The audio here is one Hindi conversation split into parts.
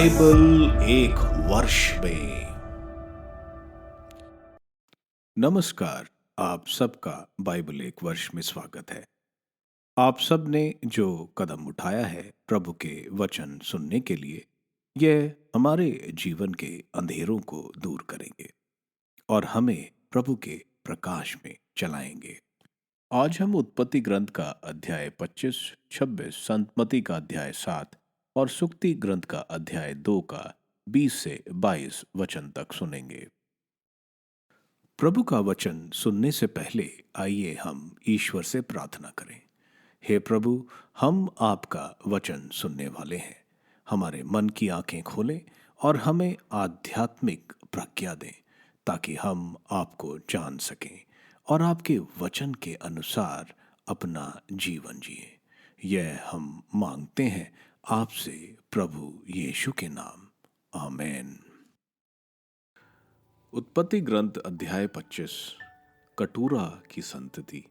बाइबल एक वर्ष में। नमस्कार, आप सबका बाइबल एक वर्ष में स्वागत है। आप सब ने जो कदम उठाया है प्रभु के वचन सुनने के लिए, यह हमारे जीवन के अंधेरों को दूर करेंगे और हमें प्रभु के प्रकाश में चलाएंगे। आज हम उत्पत्ति ग्रंथ का अध्याय 25, 26, संतमती का अध्याय 7 और सुक्ति ग्रंथ का अध्याय 2 का 20 से 22 वचन तक सुनेंगे। प्रभु का वचन सुनने से पहले आइए हम ईश्वर से प्रार्थना करें। हे प्रभु, हम आपका वचन सुनने वाले हैं। हमारे मन की आंखें खोलें और हमें आध्यात्मिक प्रज्ञा दें ताकि हम आपको जान सकें और आपके वचन के अनुसार अपना जीवन जिए। यह हम मांगते हैं आपसे प्रभु यीशु के नाम, आमीन। उत्पत्ति ग्रंथ अध्याय 25। कटूरा की संतति।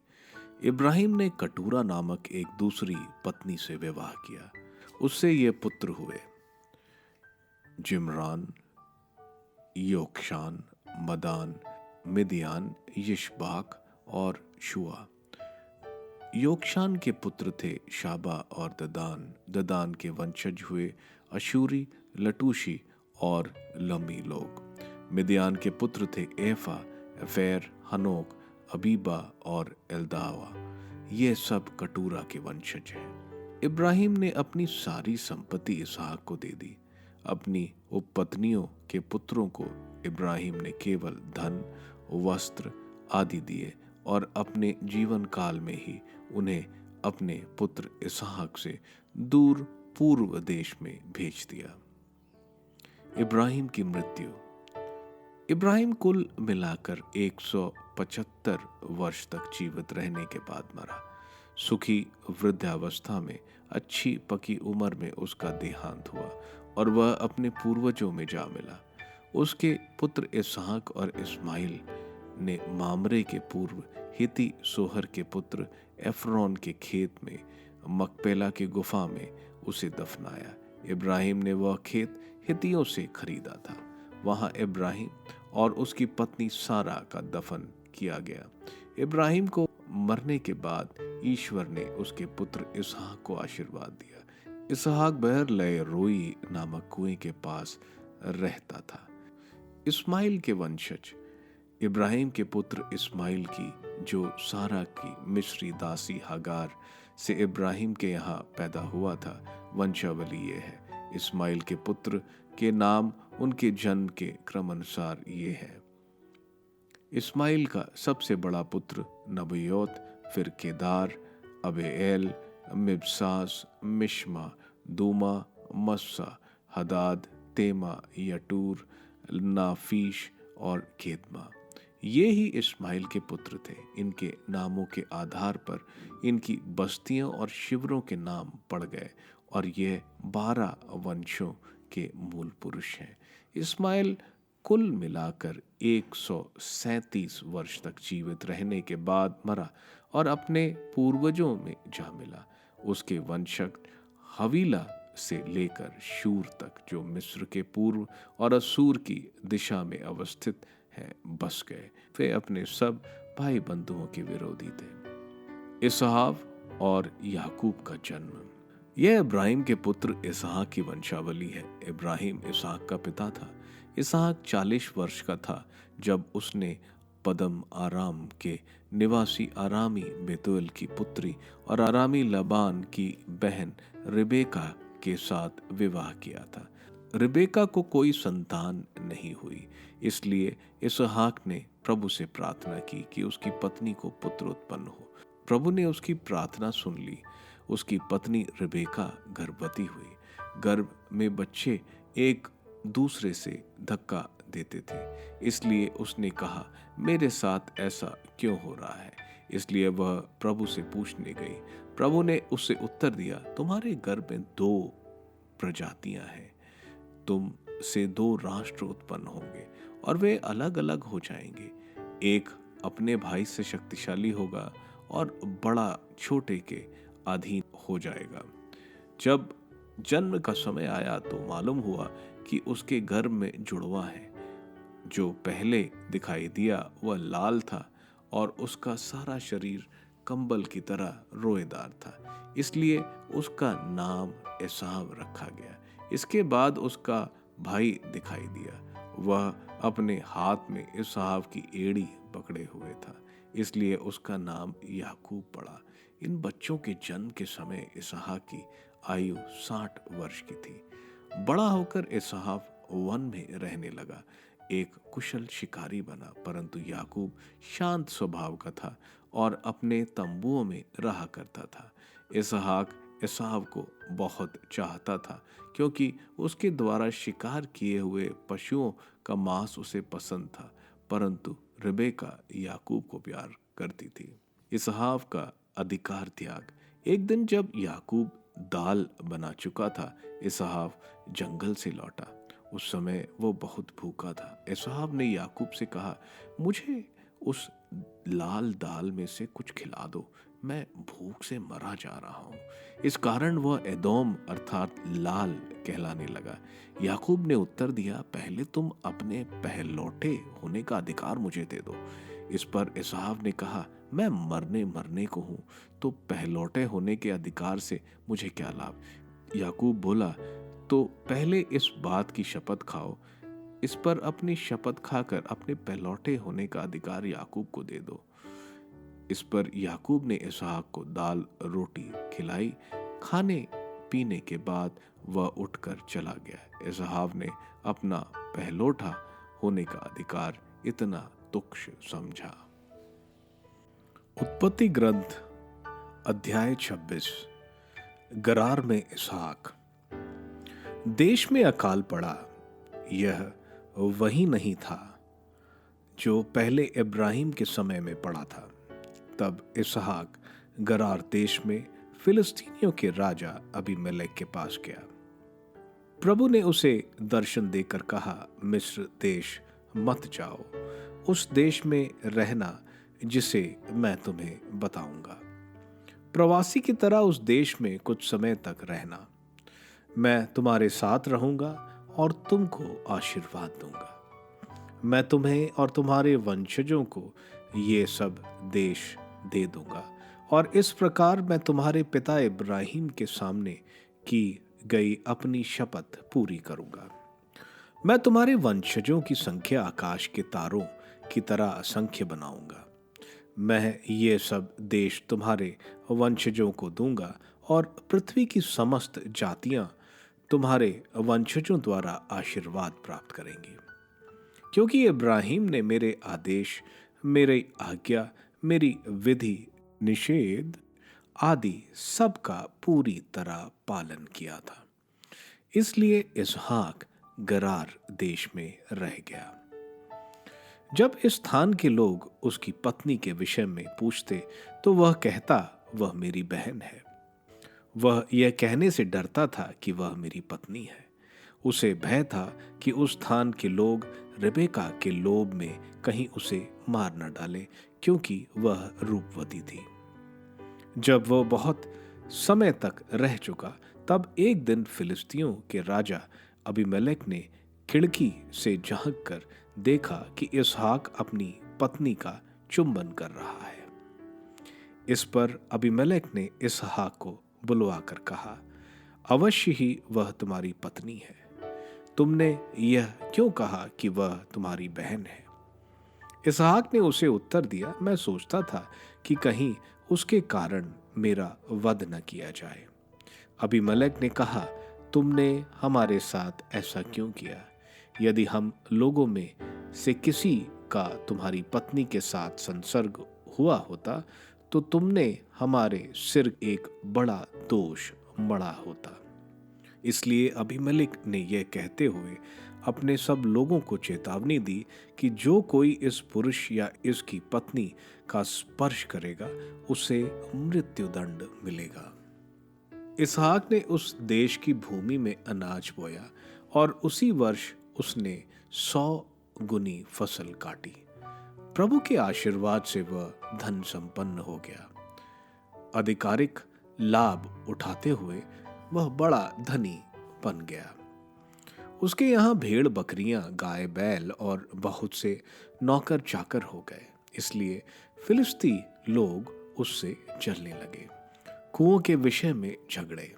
इब्राहिम ने कटूरा नामक एक दूसरी पत्नी से विवाह किया। उससे ये पुत्र हुए, जिम्रान, योक्षान, मदान, मिदियान, यिशबाक और शुआ। योक्षान के पुत्र थे शाबा और ददान। ददान के वंशज हुए अशूरी, लटूशी और लमी लोग। मिदियान के पुत्र थे एफा, एफेर, हनोक, अबीबा और एल्दावा। ये सब कटूरा के वंशज हैं। इब्राहिम ने अपनी सारी संपत्ति इसहाक को दे दी। अपनी उपपत्नियों के पुत्रों को इब्राहिम ने केवल धन, वस्त्र आदि दिए और अपने जीवन काल में ही उन्हें अपने पुत्र इसहाक से दूर पूर्व देश में भेज दिया। इब्राहिम की मृत्यु। इब्राहिम कुल मिलाकर 175 वर्ष तक जीवित रहने के बाद मरा। सुखी वृद्धावस्था में, अच्छी पकी उम्र में उसका देहांत हुआ और वह अपने पूर्वजों में जा मिला। उसके पुत्र इसहाक और इस्माइल ने मामरे के पूर्व हिती सोहर के पुत्र एफ्रोन के खेत में मकपेला की गुफा में उसे दफनाया। इब्राहिम ने वह खेत हितियों से खरीदा था। वहां इब्राहिम और उसकी पत्नी सारा का दफन किया गया। इब्राहिम को मरने के बाद ईश्वर ने उसके पुत्र इसहाक को आशीर्वाद दिया। इसहाक बहर लय रोई नामक कुएं के पास रहता था। इस्माइल के वंशज। इब्राहिम के पुत्र इस्माइल की, जो सारा की मिस्री दासी हगार से इब्राहिम के यहाँ पैदा हुआ था, वंशावली ये है। इस्माइल के पुत्र के नाम उनके जन्म के क्रमानुसार ये है। इस्माइल का सबसे बड़ा पुत्र नबयोत, फिर केदार, अबेएल, मिबसास, मिश्मा, दूमा, मस्सा, हदाद, तेमा, यटूर, नाफीश और केदमा। ये ही इस्माइल के पुत्र थे। इनके नामों के आधार पर इनकी बस्तियों और शिविरों के नाम पड़ गए और ये 12 वंशों के मूल पुरुष हैं। इस्माइल कुल मिलाकर 137 वर्ष तक जीवित रहने के बाद मरा और अपने पूर्वजों में जा मिला। उसके वंशज हवीला से लेकर शूर तक, जो मिस्र के पूर्व और असूर की दिशा में अवस्थित है, बस गए। वे अपने सब भाई बंधुओं के विरोधी थे। इसहाक और याकूब का जन्म। यह इब्राहिम के पुत्र इसहाक की वंशावली है। इब्राहिम इसहाक का पिता था। इसहाक 40 वर्ष का था जब उसने पदम आराम के निवासी आरामी बेतुएल की पुत्री और आरामी लबान की बहन रिबेका के साथ विवाह किया था। रिबेका को कोई संतान नहीं हुई, इसलिए इसहाक ने प्रभु से प्रार्थना की कि उसकी पत्नी को पुत्र उत्पन्न हो। प्रभु ने उसकी प्रार्थना सुन ली। उसकी पत्नी रिबेका गर्भवती हुई। गर्भ में बच्चे एक दूसरे से धक्का देते थे, इसलिए उसने कहा, मेरे साथ ऐसा क्यों हो रहा है? इसलिए वह प्रभु से पूछने गई। प्रभु ने उससे उत्तर दिया, तुम्हारे गर्भ में 2 प्रजातियां हैं। तुम से 2 राष्ट्र उत्पन्न होंगे और वे अलग अलग हो जाएंगे। एक अपने भाई से शक्तिशाली होगा और बड़ा छोटे के अधीन हो जाएगा। जब जन्म का समय आया तो मालूम हुआ कि उसके गर्भ में जुड़वा है। जो पहले दिखाई दिया वह लाल था और उसका सारा शरीर कंबल की तरह रोएदार था, इसलिए उसका नाम एसाव रखा गया। इसके बाद उसका भाई दिखाई दिया। वह अपने हाथ में एसाव की एड़ी पकड़े हुए था, इसलिए उसका नाम याकूब पड़ा। इन बच्चों के जन्म के समय इसहाक की आयु 60 वर्ष की थी। बड़ा होकर इसहाक वन में रहने लगा, एक कुशल शिकारी बना, परंतु याकूब शांत स्वभाव का था और अपने तंबुओं में रहा करता था। इसहाक एसाव को बहुत चाहता था, क्योंकि उसके द्वारा शिकार किए हुए पशुओं का मांस उसे पसंद था, परंतु रिबेका याकूब को प्यार करती थी। इसहाक का अधिकार त्याग। एक दिन जब याकूब दाल बना चुका था, इसहाक जंगल से लौटा। उस समय वो बहुत भूखा था। एसाव ने याकूब से कहा, मुझे उस लाल दाल में से कुछ खिला दो, मैं भूख से मरा जा रहा हूँ। इस कारण वह एदोम अर्थात लाल कहलाने लगा। याकूब ने उत्तर दिया, पहले तुम अपने पहलौठे होने का अधिकार मुझे दे दो। इस पर एसाव ने कहा, मैं मरने मरने को हूँ, तो पहलौठे होने के अधिकार से मुझे क्या लाभ। याकूब बोला, तो पहले इस बात की शपथ खाओ। इस पर अपनी शपथ खाकर अपने पहलौठे होने का अधिकार याकूब को दे दो। इस पर याकूब ने इसहाक को दाल रोटी खिलाई। खाने पीने के बाद वह उठकर चला गया। इसहाक ने अपना पहलौठा होने का अधिकार इतना तुच्छ समझा। उत्पत्ति ग्रंथ अध्याय 26। गरार में इसहाक। देश में अकाल पड़ा। यह वही नहीं था जो पहले इब्राहिम के समय में पड़ा था। तब इसहाक गरार देश में फिलिस्तीनियों के राजा अबीमेलेक के पास गया। प्रभु ने उसे दर्शन देकर कहा, मिस्र देश मत जाओ, उस देश में रहना जिसे मैं तुम्हें बताऊंगा। प्रवासी की तरह उस देश में कुछ समय तक रहना। मैं तुम्हारे साथ रहूंगा और तुमको आशीर्वाद दूंगा। मैं तुम्हें और तुम्हारे वंशजों को ये सब देश दे दूंगा, और इस प्रकार मैं तुम्हारे पिता इब्राहिम के सामने की गई अपनी शपथ पूरी करूंगा। मैं तुम्हारे वंशजों की संख्या आकाश के तारों की तरह असंख्य बनाऊंगा। मैं ये सब देश तुम्हारे वंशजों को दूंगा, और पृथ्वी की समस्त जातियां तुम्हारे वंशजों द्वारा आशीर्वाद प्राप्त करेंगी, क्योंकि इब्राहिम ने मेरे आदेश, मेरी आज्ञा, मेरी विधि निषेध आदि सब का पूरी तरह पालन किया था। इसलिए इसहाक गरार देश में रह गया। जब इस स्थान के लोग उसकी पत्नी के विषय में पूछते, तो वह कहता, वह मेरी बहन है। वह यह कहने से डरता था कि वह मेरी पत्नी है। उसे भय था कि उस स्थान के लोग रिबेका के लोभ में कहीं उसे मार न डालें, क्योंकि वह रूपवती थी। जब वह बहुत समय तक रह चुका, तब एक दिन फिलिस्तियों के राजा अबीमेलेक ने खिड़की से झांक कर देखा कि इसहाक अपनी पत्नी का चुंबन कर रहा है। इस पर अबीमेलेक ने इसहाक को बुलवाकर कहा, अवश्य ही वह तुम्हारी पत्नी है। तुमने यह क्यों कहा कि वह तुम्हारी बहन है? इसहाक ने उसे उत्तर दिया, मैं सोचता था कि कहीं उसके कारण मेरा वध न किया जाए। अबीमेलेक ने कहा, तुमने हमारे साथ ऐसा क्यों किया? यदि हम लोगों में से किसी का तुम्हारी पत्नी के साथ संसर्ग हुआ होता, तो तुमने हमारे सिर एक बड़ा दोष मढ़ा होता। इसलिए अबीमेलेक ने यह कहते हुए अपने सब लोगों को चेतावनी दी कि जो कोई इस पुरुष या इसकी पत्नी का स्पर्श करेगा, उसे मृत्युदंड मिलेगा। इसहाक ने उस देश की भूमि में अनाज बोया, और उसी वर्ष उसने 100 गुनी फसल काटी। प्रभु के आशीर्वाद से वह धन संपन्न हो गया। आधिकारिक लाभ उठाते हुए वह बड़ा धनी बन गया। उसके यहाँ भेड़ बकरियां, गाय बैल और बहुत से नौकर चाकर हो गए। इसलिए फिलिस्ती लोग उससे जलने लगे, कुओं के विषय में झगड़े।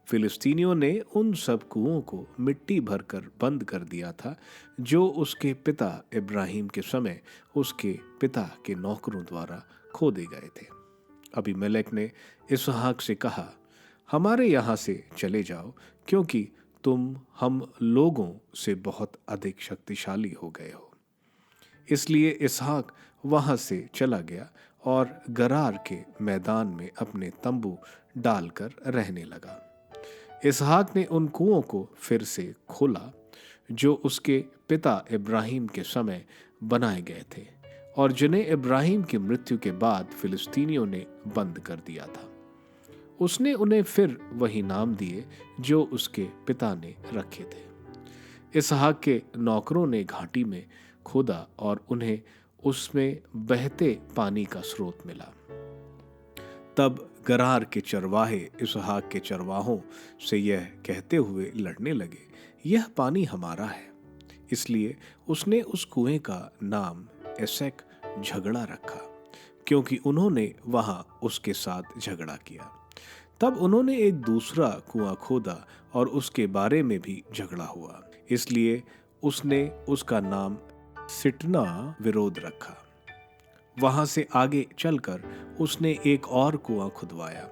फिलिस्तीनियों ने उन सब कुओं को मिट्टी भरकर बंद कर दिया था जो उसके पिता इब्राहिम के समय उसके पिता के नौकरों द्वारा खोदे गए थे। अबीमेलेक ने इसहाक से कहा, हमारे यहाँ से चले जाओ, क्योंकि तुम हम लोगों से बहुत अधिक शक्तिशाली हो गए हो। इसलिए इसहाक वहां से चला गया और गरार के मैदान में अपने तंबू डालकर रहने लगा। इसहाक ने उन कुओं को फिर से खोला जो उसके पिता इब्राहिम के समय बनाए गए थे और जिन्हें इब्राहिम की मृत्यु के बाद फिलिस्तीनियों ने बंद कर दिया था। उसने उन्हें फिर वही नाम दिए जो उसके पिता ने रखे थे। इसहाक के नौकरों ने घाटी में खोदा और उन्हें उसमें बहते पानी का स्रोत मिला। तब गरार के चरवाहे इसहाक के चरवाहों से यह कहते हुए लड़ने लगे, यह पानी हमारा है। इसलिए उसने उस कुएं का नाम एसेक झगड़ा रखा, क्योंकि उन्होंने वहां उसके साथ झगड़ा किया। तब उन्होंने एक दूसरा कुआं खोदा और उसके बारे में भी झगड़ा हुआ। इसलिए उसने उसका नाम सिटना विरोध रखा। वहां से आगे चलकर उसने एक और कुआं खुदवाया।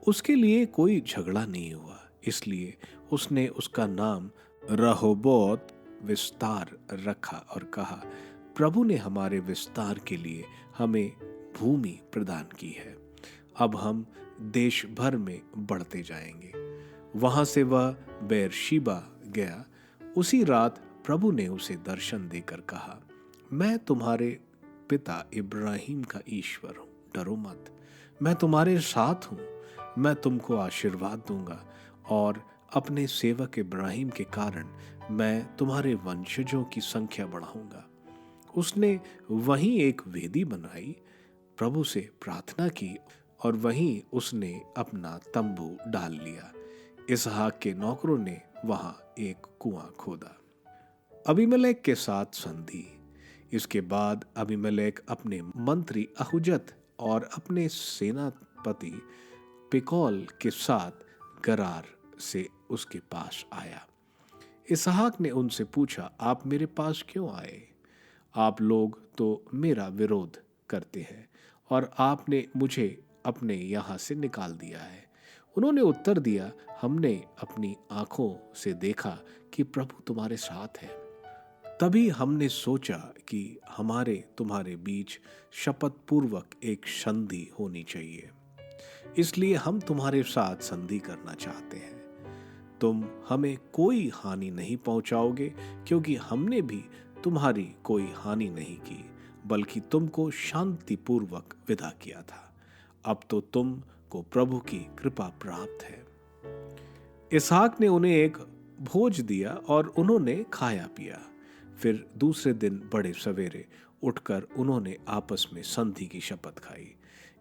उसके लिए कोई झगड़ा नहीं हुआ, इसलिए उसने उसका नाम रहोबोत विस्तार रखा और कहा, प्रभु ने हमारे विस्तार के लिए हमें भूमि प्रदान की है। अब हम देश भर में बढ़ते जाएंगे। वहां से वह बेरशीबा गया। उसी रात प्रभु ने उसे दर्शन देकर कहा, मैं तुम्हारे पिता इब्राहिम का ईश्वर हूं, डरो मत, मैं तुम्हारे साथ हूं। मैं तुमको आशीर्वाद दूंगा और अपने सेवक इब्राहिम के कारण मैं तुम्हारे वंशजों की संख्या बढ़ाऊंगा। उसने वहीं एक वेदी बनाई, प्रभु से प्रार्थना की और वहीं उसने अपना तंबू डाल लिया। इसहाक के नौकरों ने वहां एक कुआं खोदा। अबीमेलेक के साथ संधि। इसके बाद अबीमेलेक अपने मंत्री अहुजत और अपने सेनापति पिकौल के साथ गरार से उसके पास आया। इसहाक ने उनसे पूछा, आप मेरे पास क्यों आए? आप लोग तो मेरा विरोध करते हैं और आपने मुझे अपने यहाँ से निकाल दिया है। उन्होंने उत्तर दिया, हमने अपनी आंखों से देखा कि प्रभु तुम्हारे साथ है। तभी हमने सोचा कि हमारे तुम्हारे बीच शपथ पूर्वक एक संधि होनी चाहिए। इसलिए हम तुम्हारे साथ संधि करना चाहते हैं। तुम हमें कोई हानि नहीं पहुंचाओगे, क्योंकि हमने भी तुम्हारी कोई हानि नहीं की, बल्कि तुमको शांतिपूर्वक विदा किया था। अब तो तुमको प्रभु की कृपा प्राप्त है। इसहाक ने उन्हें एक भोज दिया और उन्होंने खाया पिया। फिर दूसरे दिन बड़े सवेरे उठकर उन्होंने आपस में संधि की शपथ खाई।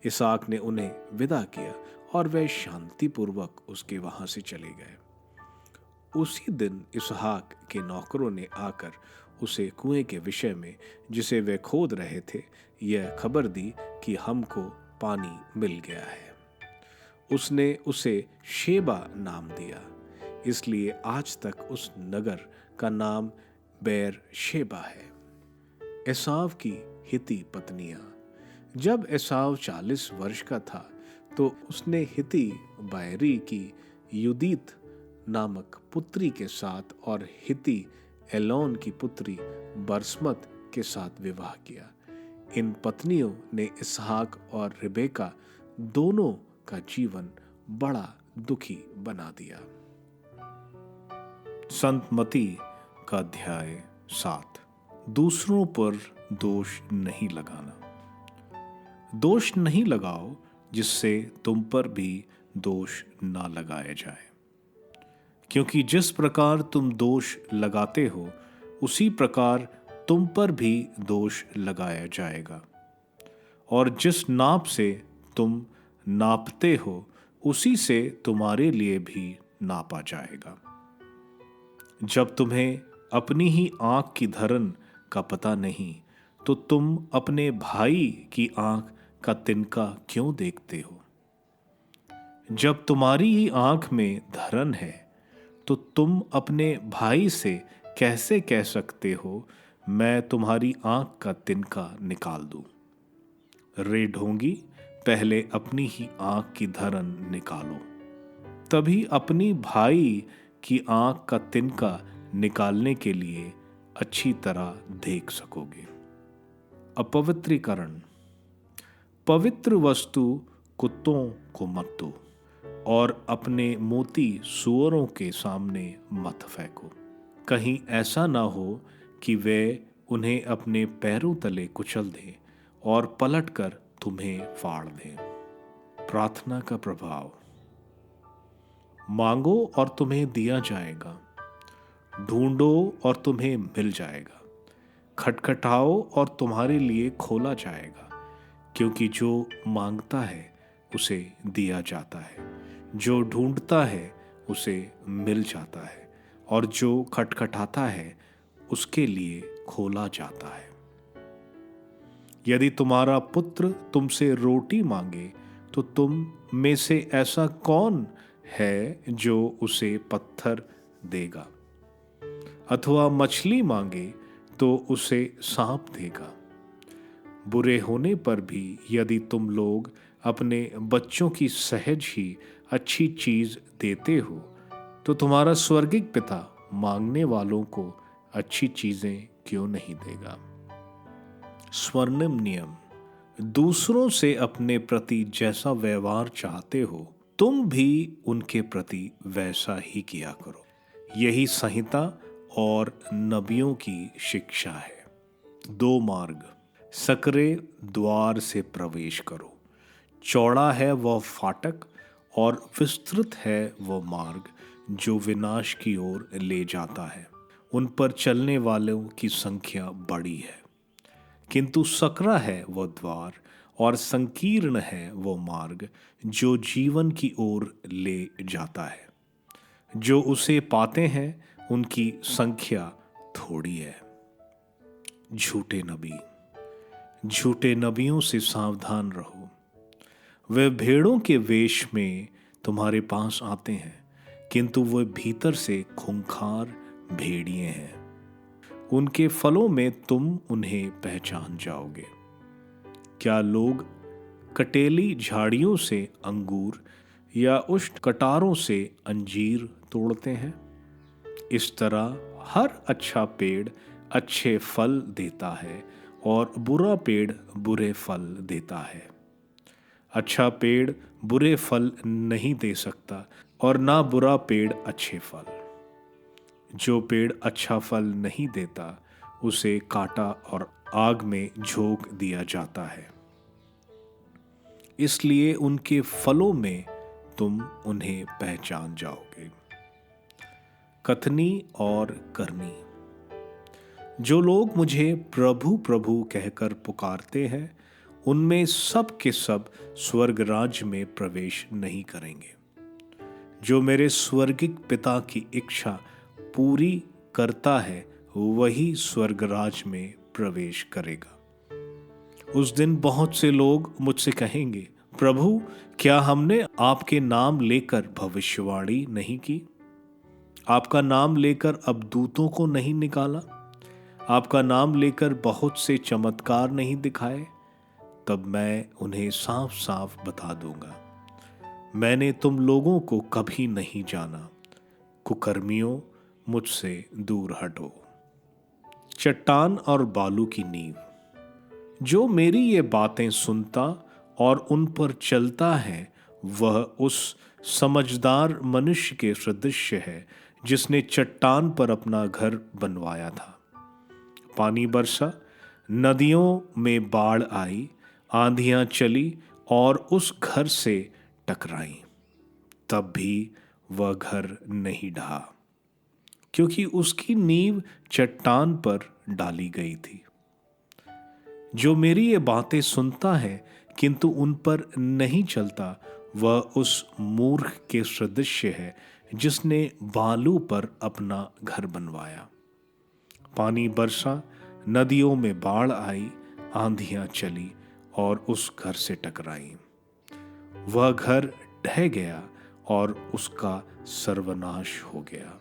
इसहाक ने उन्हें विदा किया और वे शांतिपूर्वक उसके वहां से चले गए। उसी दिन इसहाक के नौकरों ने आकर उसे कुएं के विषय में, जिसे वे खोद रहे थे, यह खबर दी कि हमको पानी मिल गया है। उसने उसे शेबा नाम दिया। इसलिए आज तक उस नगर का नाम बेर शेबा है। एसाव की हिती पत्नियां। जब एसाव 40 वर्ष का था तो उसने हिती बैरी की युदीत नामक पुत्री के साथ और हिती एलोन की पुत्री बरसमत के साथ विवाह किया। इन पत्नियों ने इसहाक और रिबेका दोनों का जीवन बड़ा दुखी बना दिया। संत मती का अध्याय 7। दूसरों पर दोष नहीं लगाना। दोष नहीं लगाओ जिससे तुम पर भी दोष ना लगाया जाए, क्योंकि जिस प्रकार तुम दोष लगाते हो उसी प्रकार तुम पर भी दोष लगाया जाएगा, और जिस नाप से तुम नापते हो उसी से तुम्हारे लिए भी नापा जाएगा। जब तुम्हें अपनी ही आंख की धरन का पता नहीं, तो तुम अपने भाई की आंख का तिनका क्यों देखते हो? जब तुम्हारी ही आंख में धरन है, तो तुम अपने भाई से कैसे कह सकते हो, मैं तुम्हारी आंख का तिनका निकाल दूं? रे ढोंगी, पहले अपनी ही आंख की धरन निकालो, तभी अपनी भाई की आंख का तिनका निकालने के लिए अच्छी तरह देख सकोगे। अपवित्रीकरण। पवित्र वस्तु कुत्तों को मत दो और अपने मोती सूअरों के सामने मत फेंको, कहीं ऐसा ना हो कि वे उन्हें अपने पैरों तले कुचल दें और पलटकर तुम्हें फाड़ दें। प्रार्थना का प्रभाव। मांगो और तुम्हें दिया जाएगा, ढूंढो और तुम्हें मिल जाएगा, खटखटाओ और तुम्हारे लिए खोला जाएगा, क्योंकि जो मांगता है उसे दिया जाता है, जो ढूंढता है उसे मिल जाता है, और जो खटखटाता है उसके लिए खोला जाता है। यदि तुम्हारा पुत्र तुमसे रोटी मांगे, तो तुम में से ऐसा कौन है जो उसे पत्थर देगा? अथवा मछली मांगे तो उसे सांप देगा? बुरे होने पर भी यदि तुम लोग अपने बच्चों की सहज ही अच्छी चीज देते हो, तो तुम्हारा स्वर्गिक पिता मांगने वालों को अच्छी चीजें क्यों नहीं देगा? स्वर्णिम नियम। दूसरों से अपने प्रति जैसा व्यवहार चाहते हो, तुम भी उनके प्रति वैसा ही किया करो। यही संहिता और नबियों की शिक्षा है। 2 मार्ग। सकरे द्वार से प्रवेश करो, चौड़ा है वह फाटक और विस्तृत है वह मार्ग जो विनाश की ओर ले जाता है, उन पर चलने वालों की संख्या बड़ी है। किंतु सकरा है वह द्वार और संकीर्ण है वह मार्ग जो जीवन की ओर ले जाता है, जो उसे पाते हैं उनकी संख्या थोड़ी है। झूठे नबी। झूठे नबियों से सावधान रहो। वे भेड़ों के वेश में तुम्हारे पास आते हैं, किंतु वे भीतर से खूंखार भेड़िए हैं। उनके फलों में तुम उन्हें पहचान जाओगे। क्या लोग कटेली झाड़ियों से अंगूर या उष्ण कटारों से अंजीर तोड़ते हैं? इस तरह हर अच्छा पेड़ अच्छे फल देता है और बुरा पेड़ बुरे फल देता है। अच्छा पेड़ बुरे फल नहीं दे सकता और ना बुरा पेड़ अच्छे फल। जो पेड़ अच्छा फल नहीं देता उसे काटा और आग में झोंक दिया जाता है। इसलिए उनके फलों में तुम उन्हें पहचान जाओगे। कथनी और करनी। जो लोग मुझे प्रभु प्रभु कहकर पुकारते हैं, उनमें सब के सब स्वर्ग राज्य में प्रवेश नहीं करेंगे। जो मेरे स्वर्गिक पिता की इच्छा पूरी करता है वही स्वर्ग राज्य में प्रवेश करेगा। उस दिन बहुत से लोग मुझसे कहेंगे, प्रभु, क्या हमने आपके नाम लेकर भविष्यवाणी नहीं की? आपका नाम लेकर अब दूतों को नहीं निकाला? आपका नाम लेकर बहुत से चमत्कार नहीं दिखाए? तब मैं उन्हें साफ साफ बता दूंगा, मैंने तुम लोगों को कभी नहीं जाना। कुकर्मियों, मुझसे दूर हटो। चट्टान और बालू की नींव। जो मेरी ये बातें सुनता और उन पर चलता है, वह उस समझदार मनुष्य के सदृश है जिसने चट्टान पर अपना घर बनवाया था। पानी बरसा, नदियों में बाढ़ आई, आंधियां चली और उस घर से टकराई, तब भी वह घर नहीं ढहा, क्योंकि उसकी नींव चट्टान पर डाली गई थी। जो मेरी ये बातें सुनता है किंतु उन पर नहीं चलता, वह उस मूर्ख के सदृश है जिसने बालू पर अपना घर बनवाया। पानी बरसा, नदियों में बाढ़ आई, आंधियां चली और उस घर से टकराई। वह घर ढह गया और उसका सर्वनाश हो गया।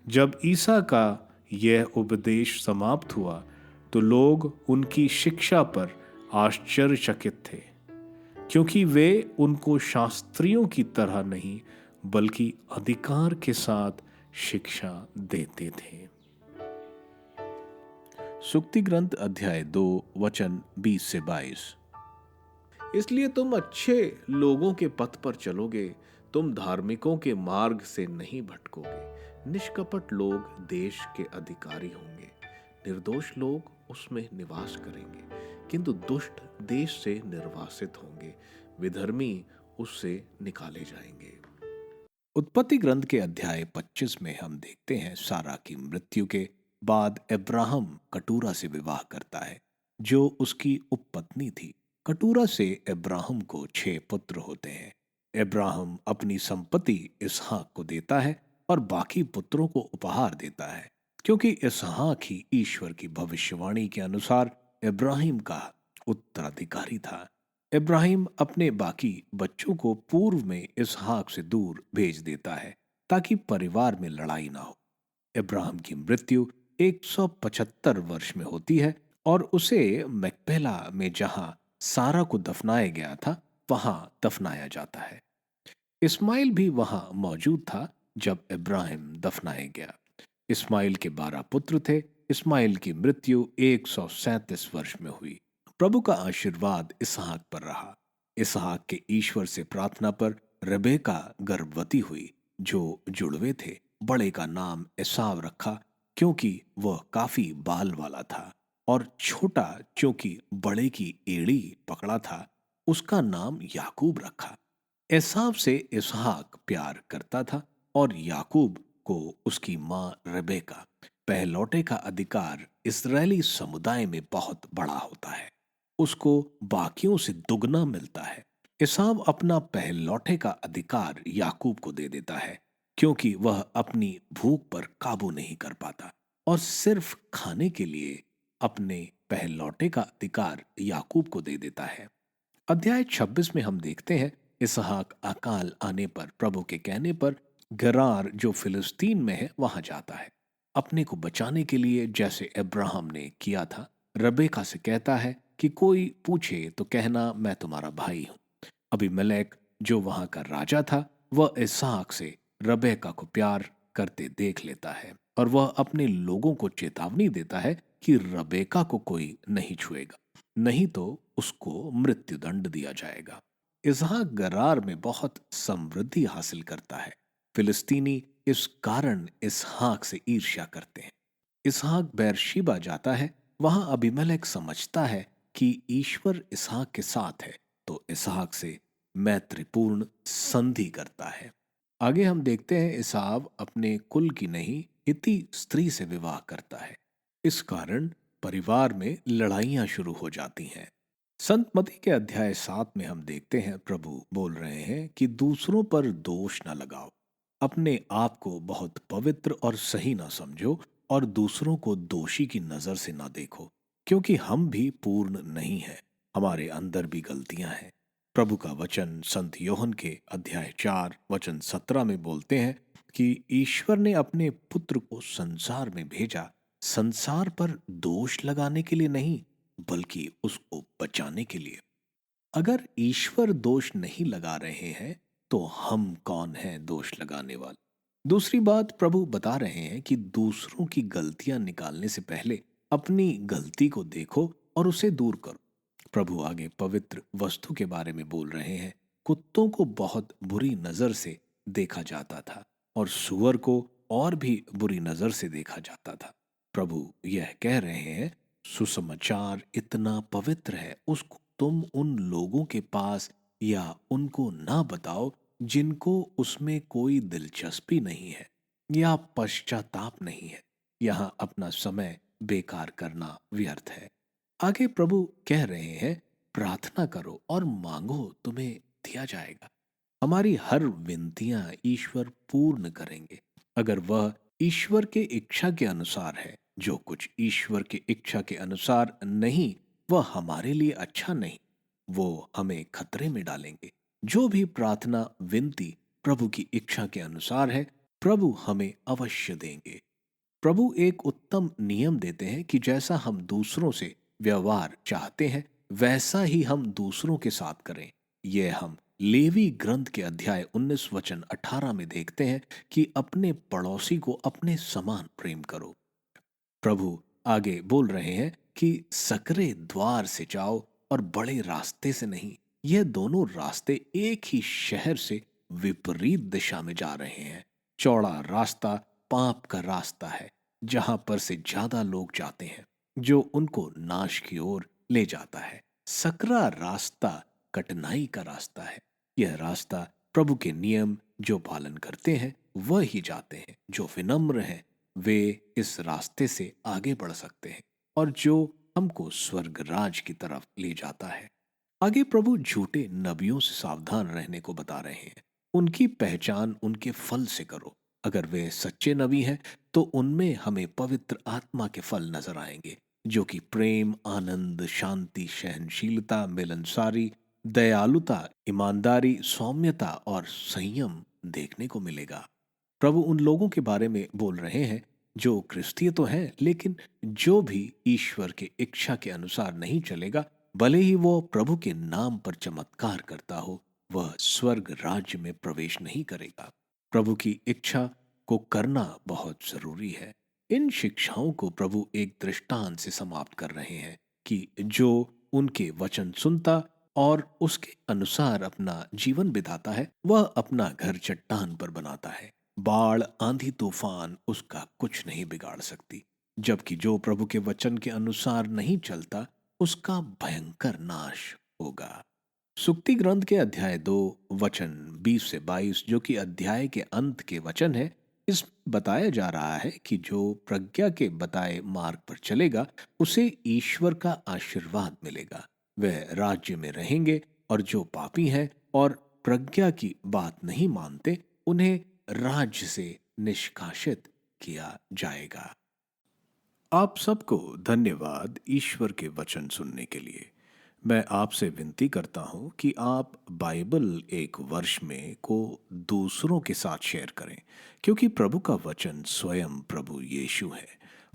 जब ईसा का यह उपदेश समाप्त हुआ तो लोग उनकी शिक्षा पर आश्चर्यचकित थे, क्योंकि वे उनको शास्त्रियों की तरह नहीं बल्कि अधिकार के साथ शिक्षा देते थे। सुक्ति ग्रंथ अध्याय 2 वचन 20 से 22। इसलिए तुम अच्छे लोगों के पथ पर चलोगे, तुम धार्मिकों के मार्ग से नहीं भटकोगे। निष्कपट लोग देश के अधिकारी होंगे, निर्दोष लोग उसमें निवास करेंगे, किंतु दुष्ट देश से निर्वासित होंगे, विधर्मी उससे निकाले जाएंगे। उत्पत्ति ग्रंथ के अध्याय 25 में हम देखते हैं सारा की मृत्यु के बाद अब्राहम कटूरा से विवाह करता है, जो उसकी उपपत्नी थी। कटूरा से अब्राहम को 6 पुत्र होते हैं। अब्राहम अपनी संपत्ति इसहाक को देता है और बाकी पुत्रों को उपहार देता है, क्योंकि इसहाक ही ईश्वर की भविष्यवाणी के अनुसार इब्राहिम का उत्तराधिकारी था। इब्राहिम अपने बाकी बच्चों को पूर्व में इसहाक से दूर भेज देता है ताकि परिवार में लड़ाई ना हो। इब्राहिम की मृत्यु 175 वर्ष में होती है और उसे मैकपेला में जहां सारा को दफनाया गया था वहां दफनाया जाता है। इस्माइल भी वहां मौजूद था जब इब्राहिम दफनाया गया। इस्माइल के 12 पुत्र थे। इस्माइल की मृत्यु 137 वर्ष में हुई। प्रभु का आशीर्वाद इसहाक पर रहा। इसहाक के ईश्वर से प्रार्थना पर रेबेका गर्भवती हुई, जो जुड़वे थे। बड़े का नाम एसाव रखा क्योंकि वह काफी बाल वाला था, और छोटा क्योंकि बड़े की एड़ी पकड़ा था उसका नाम याकूब रखा। एसाव से इसहाक प्यार करता था और याकूब को उसकी मां रेबेका। पहलौठे का अधिकार इस्राएली समुदाय में बहुत बड़ा होता है, उसको बाकियों से दुगना मिलता है। एसाव अपना पहलौठे का अधिकार याकूब को दे देता है क्योंकि वह अपनी भूख पर काबू नहीं कर पाता और सिर्फ खाने के लिए अपने पहलौठे का अधिकार याकूब को दे देता है। अध्याय 26 में हम देखते हैं इसहाक अकाल आने पर प्रभु के कहने पर गरार जो फिलिस्तीन में है वहां जाता है अपने को बचाने के लिए, जैसे अब्राहम ने किया था। रबेका से कहता है कि कोई पूछे तो कहना मैं तुम्हारा भाई हूं। अबीमेलेक जो वहां का राजा था वह इसहाक से रबेका को प्यार करते देख लेता है और वह अपने लोगों को चेतावनी देता है कि रबेका को कोई नहीं छुएगा, नहीं तो उसको मृत्युदंड दिया जाएगा। इसहाक गरार में बहुत समृद्धि हासिल करता है। फिलिस्तीनी इस कारण इसहाक से ईर्ष्या करते हैं। इसहाक बेरशीबा जाता है। वहां अबीमेलेक समझता है कि ईश्वर इसहाक के साथ है, तो इसहाक से मैत्रीपूर्ण संधि करता है। आगे हम देखते हैं एसाव अपने कुल की नहीं हिती स्त्री से विवाह करता है। इस कारण परिवार में लड़ाइयां शुरू हो जाती हैं। संत मती के अध्याय 7 में हम देखते हैं प्रभु बोल रहे हैं कि दूसरों पर दोष न लगाओ, अपने आप को बहुत पवित्र और सही ना समझो और दूसरों को दोषी की नजर से ना देखो, क्योंकि हम भी पूर्ण नहीं हैं, हमारे अंदर भी गलतियां हैं। प्रभु का वचन संत योहन के अध्याय 4 वचन 17 में बोलते हैं कि ईश्वर ने अपने पुत्र को संसार में भेजा, संसार पर दोष लगाने के लिए नहीं बल्कि उसको बचाने के लिए। अगर ईश्वर दोष नहीं लगा रहे हैं तो हम कौन हैं दोष लगाने वाले। दूसरी बात प्रभु बता रहे हैं कि दूसरों की गलतियां निकालने से पहले अपनी गलती को देखो और उसे दूर करो। प्रभु आगे पवित्र वस्तु के बारे में बोल रहे हैं। कुत्तों को बहुत बुरी नजर से देखा जाता था और सुअर को और भी बुरी नजर से देखा जाता था। प्रभु यह कह रहे हैं सुसमाचार इतना पवित्र है, उसको तुम उन लोगों के पास या उनको ना बताओ जिनको उसमें कोई दिलचस्पी नहीं है या पश्चाताप नहीं है। यहां अपना समय बेकार करना व्यर्थ है। आगे प्रभु कह रहे हैं प्रार्थना करो और मांगो, तुम्हें दिया जाएगा। हमारी हर विनतियां ईश्वर पूर्ण करेंगे अगर वह ईश्वर के इच्छा के अनुसार है। जो कुछ ईश्वर के इच्छा के अनुसार नहीं, वह हमारे लिए अच्छा नहीं, वो हमें खतरे में डालेंगे। जो भी प्रार्थना विनती प्रभु की इच्छा के अनुसार है, प्रभु हमें अवश्य देंगे। प्रभु एक उत्तम नियम देते हैं कि जैसा हम दूसरों से व्यवहार चाहते हैं, वैसा ही हम दूसरों के साथ करें। यह हम लेवी ग्रंथ के अध्याय 19 वचन 18 में देखते हैं कि अपने पड़ोसी को अपने समान प्रेम करो। प्रभु आगे बोल रहे हैं कि सकरे द्वार से जाओ और बड़े रास्ते से नहीं। यह दोनों रास्ते एक ही शहर से विपरीत दिशा में जा रहे हैं। चौड़ा रास्ता पाप का रास्ता है, जहां पर से ज्यादा लोग जाते हैं, जो उनको नाश की ओर ले जाता है। सकरा रास्ता कठिनाई का रास्ता है। यह रास्ता प्रभु के नियम जो पालन करते हैं वह ही जाते हैं। जो विनम्र हैं वे इस रास्ते से आगे बढ़ सकते हैं और जो हमको स्वर्ग राज की तरफ ले जाता है। आगे प्रभु झूठे नबियों से सावधान रहने को बता रहे हैं। उनकी पहचान उनके फल से करो। अगर वे सच्चे नबी हैं तो उनमें हमें पवित्र आत्मा के फल नजर आएंगे, जो कि प्रेम, आनंद, शांति, सहनशीलता, मिलनसारी, दयालुता, ईमानदारी, सौम्यता और संयम देखने को मिलेगा। प्रभु उन लोगों के बारे में बोल रहे हैं जो क्रिस्तीय तो हैं, लेकिन जो भी ईश्वर के इच्छा के अनुसार नहीं चलेगा, भले ही वो प्रभु के नाम पर चमत्कार करता हो, वह स्वर्ग राज्य में प्रवेश नहीं करेगा। प्रभु की इच्छा को करना बहुत जरूरी है। इन शिक्षाओं को प्रभु एक दृष्टांत से समाप्त कर रहे हैं कि जो उनके वचन सुनता और उसके अनुसार अपना जीवन बिताता है, वह अपना घर चट्टान पर बनाता है। बाढ़, आंधी, तूफान उसका कुछ नहीं बिगाड़ सकती। जबकि जो प्रभु के वचन के अनुसार नहीं चलता, उसका भयंकर नाश होगा। सुक्ति ग्रंथ के अध्याय 2 वचन 20 से 22, जो कि अध्याय के अंत के वचन है, इस बताया जा रहा है कि जो प्रज्ञा के बताए मार्ग पर चलेगा, उसे ईश्वर का आशीर्वाद मिलेगा। वह राज्य में रहेंगे, और जो पापी हैं और प्रज्ञा की बात नहीं मानते, उन्हें राज्य से निष्कासित किया जाएगा। आप सबको धन्यवाद ईश्वर के वचन सुनने के लिए। मैं आपसे विनती करता हूं कि आप बाइबल एक वर्ष में को दूसरों के साथ शेयर करें, क्योंकि प्रभु का वचन स्वयं प्रभु यीशु है।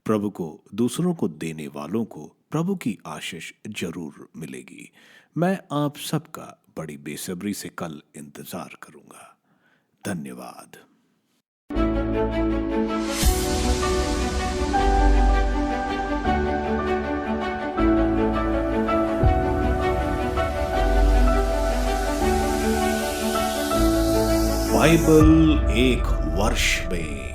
प्रभु को दूसरों को देने वालों को प्रभु की आशीष जरूर मिलेगी। मैं आप सबका बड़ी बेसब्री से कल इंतजार करूंगा। धन्यवाद। बाइबल एक वर्ष में